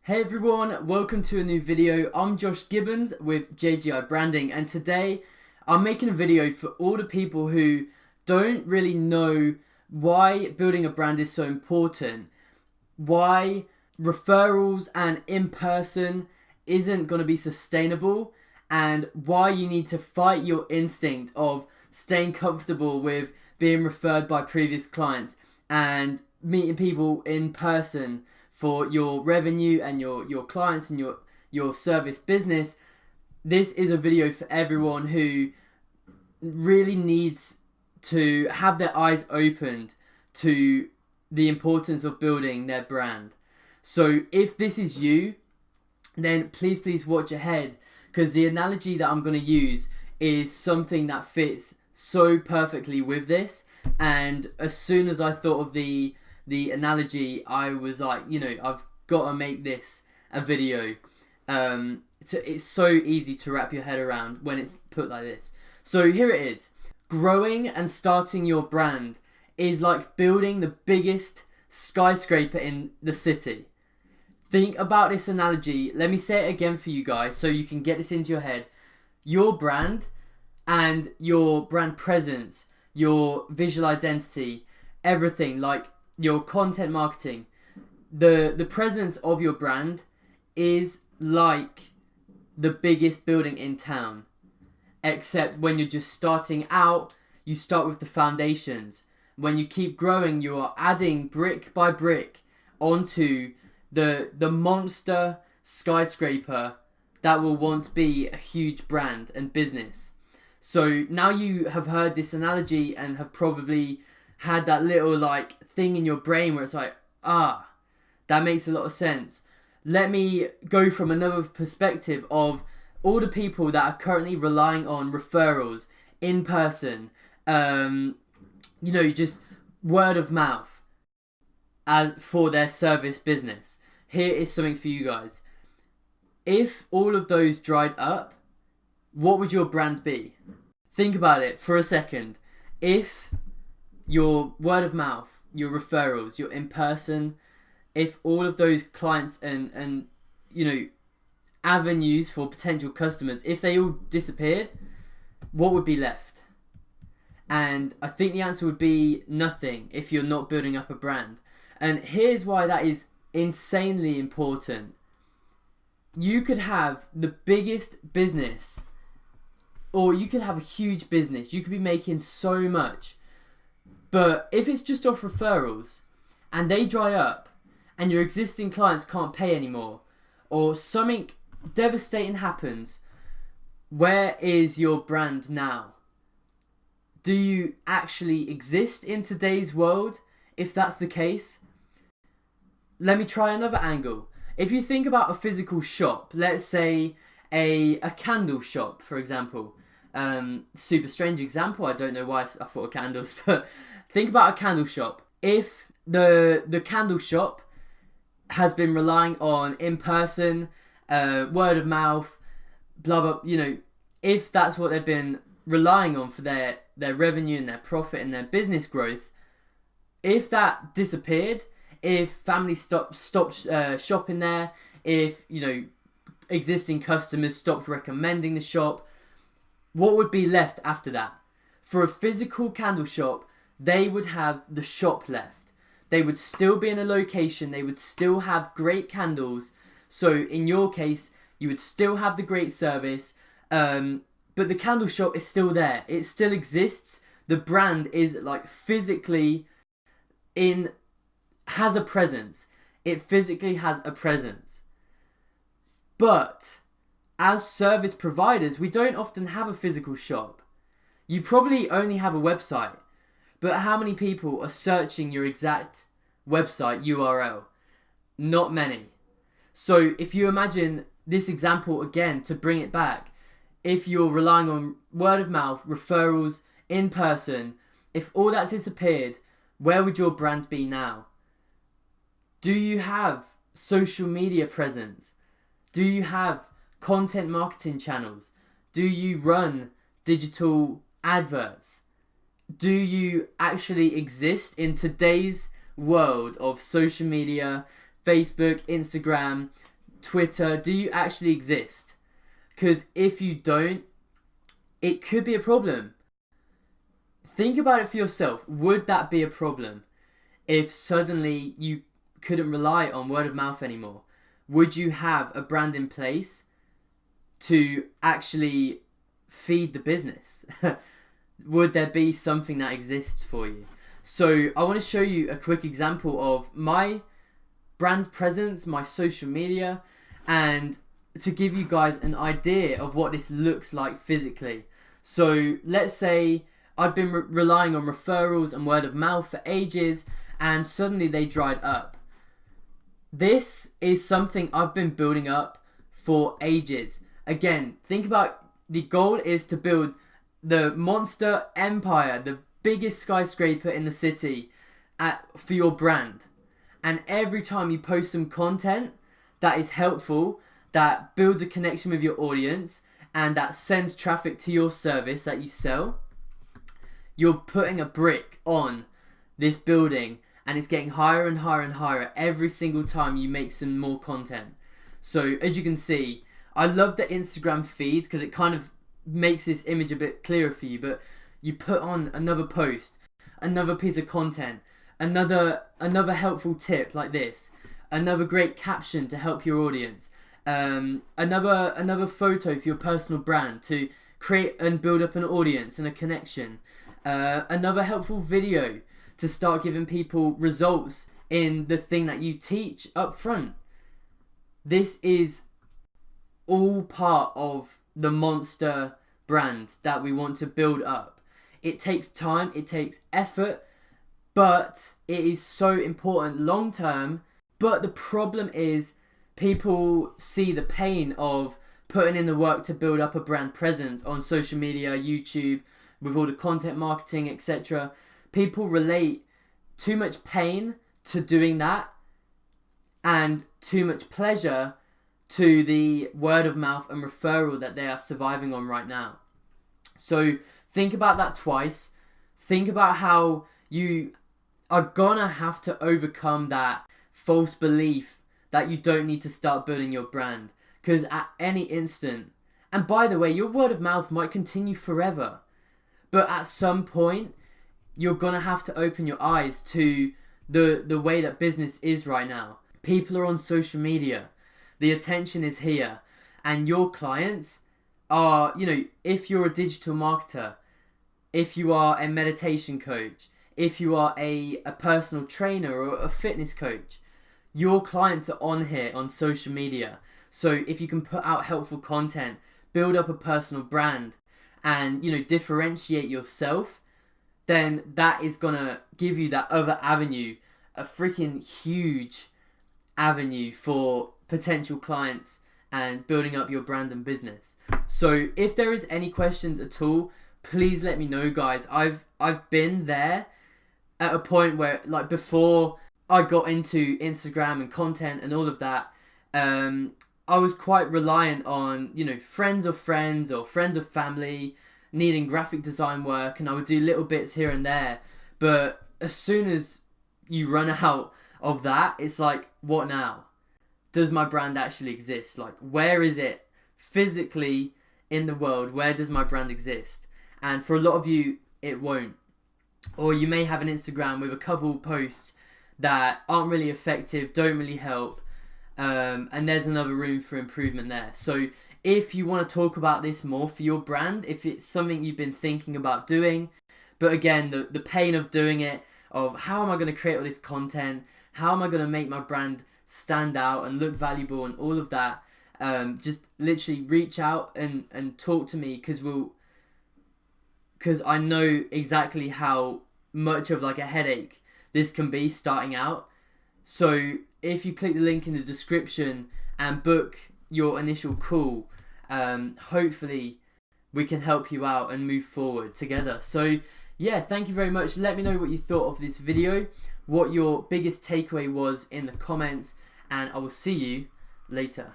Hey everyone, welcome to a new video. I'm Josh Gibbons with JGI Branding, and today I'm making a video for all the people who don't really know why building a brand is so important, why referrals and in-person isn't going to be sustainable, and why you need to fight your instinct of staying comfortable with being referred by previous clients and meeting people in person for your revenue and your clients and your service business. This is a video for everyone who really needs to have their eyes opened to the importance of building their brand. So if this is you, then please watch ahead, because the analogy that I'm going to use is something that fits so perfectly with this. And as soon as I thought of the analogy, I was like, I've got to make this a video. It's so easy to wrap your head around when it's put like this. So here it is. Growing and starting your brand is like building the biggest skyscraper in the city. Think about this analogy. Let me say it again for you guys so you can get this into your head. Your brand and your brand presence, your visual identity, everything, like your content marketing, the presence of your brand is like the biggest building in town. Except when you're just starting out, you start with the foundations. When you keep growing, you are adding brick by brick onto the monster skyscraper that will once be a huge brand and business. So now you have heard this analogy and have probably had that little thing in your brain where it's like, that makes a lot of sense. Let me go from another perspective of all the people that are currently relying on referrals, in person, just word of mouth as for their service business. Here is something for you guys. If all of those dried up, what would your brand be? Think about it for a second. If your word of mouth, your referrals, your in-person, if all of those clients and avenues for potential customers, if they all disappeared, what would be left? And I think the answer would be nothing if you're not building up a brand. And here's why that is insanely important. You could have the biggest business, or you could have a huge business. You could be making so much. But if it's just off referrals and they dry up and your existing clients can't pay anymore, or something devastating happens, where is your brand now? Do you actually exist in today's world? If that's the case, let me try another angle. If you think about a physical shop, let's say a candle shop, for example. Super strange example. I don't know why I thought of candles, but think about a candle shop. If the candle shop has been relying on in-person, word of mouth, blah, blah, if that's what they've been relying on for their revenue and their profit and their business growth, if that disappeared, if families stopped shopping there, if, existing customers stopped recommending the shop, what would be left after that? For a physical candle shop, they would have the shop left. They would still be in a location. They would still have great candles. So in your case, you would still have the great service. But the candle shop is still there. It still exists. The brand is physically has a presence. It physically has a presence. But as service providers, we don't often have a physical shop. You probably only have a website. But how many people are searching your exact website URL? Not many. So if you imagine this example again, to bring it back, if you're relying on word of mouth, referrals, in person, if all that disappeared, where would your brand be now? Do you have social media presence? Do you have content marketing channels? Do you run digital adverts? Do you actually exist in today's world of social media, Facebook, Instagram, Twitter, do you actually exist? Because if you don't, it could be a problem. Think about it for yourself. Would that be a problem if suddenly you couldn't rely on word of mouth anymore? Would you have a brand in place to actually feed the business? Would there be something that exists for you? So I want to show you a quick example of my brand presence, my social media, and to give you guys an idea of what this looks like physically. So let's say I've been relying on referrals and word of mouth for ages, and suddenly they dried up. This is something I've been building up for ages. Again, think about, the goal is to build the monster empire, the biggest skyscraper in the city for your brand. And every time you post some content that is helpful, that builds a connection with your audience, and that sends traffic to your service that you sell, you're putting a brick on this building, and it's getting higher and higher and higher every single time you make some more content. So as you can see, I love the Instagram feed because it kind of makes this image a bit clearer for you, but you put on another post, another piece of content, another helpful tip like this, another great caption to help your audience, another photo for your personal brand to create and build up an audience and a connection, another helpful video to start giving people results in the thing that you teach up front. This is all part of the monster brand that we want to build up. It takes time, it takes effort, but it is so important long term. But the problem is, people see the pain of putting in the work to build up a brand presence on social media, YouTube, with all the content marketing, etc. People relate too much pain to doing that, and too much pleasure to the word of mouth and referral that they are surviving on right now. So think about that twice. Think about how you are gonna have to overcome that false belief that you don't need to start building your brand. Because at any instant, and by the way, your word of mouth might continue forever, but at some point, you're gonna have to open your eyes to the way that business is right now. People are on social media. The attention is here. And your clients are, if you're a digital marketer, if you are a meditation coach, if you are a personal trainer or a fitness coach, your clients are on here on social media. So if you can put out helpful content, build up a personal brand, and differentiate yourself, then that is gonna give you that other avenue, a freaking huge avenue for potential clients and building up your brand and business. So if there is any questions at all, please let me know, guys. I've been there at a point where, like, before I got into Instagram and content and all of that, I was quite reliant on, friends of friends or friends of family needing graphic design work, and I would do little bits here and there. But as soon as you run out of that, it's like, what now? Does my brand actually exist? Like, where is it physically in the world? Where does my brand exist? And for a lot of you, it won't. Or you may have an Instagram with a couple posts that aren't really effective, don't really help, and there's another room for improvement there. So if you want to talk about this more for your brand, if it's something you've been thinking about doing, but again, the pain of doing it, of how am I going to create all this content, how am I going to make my brand stand out and look valuable and all of that, just literally reach out and talk to me, because I know exactly how much of like a headache this can be starting out. So if you click the link in the description and book your initial call, hopefully we can help you out and move forward together. So yeah, thank you very much. Let me know what you thought of this video, what your biggest takeaway was in the comments, and I will see you later.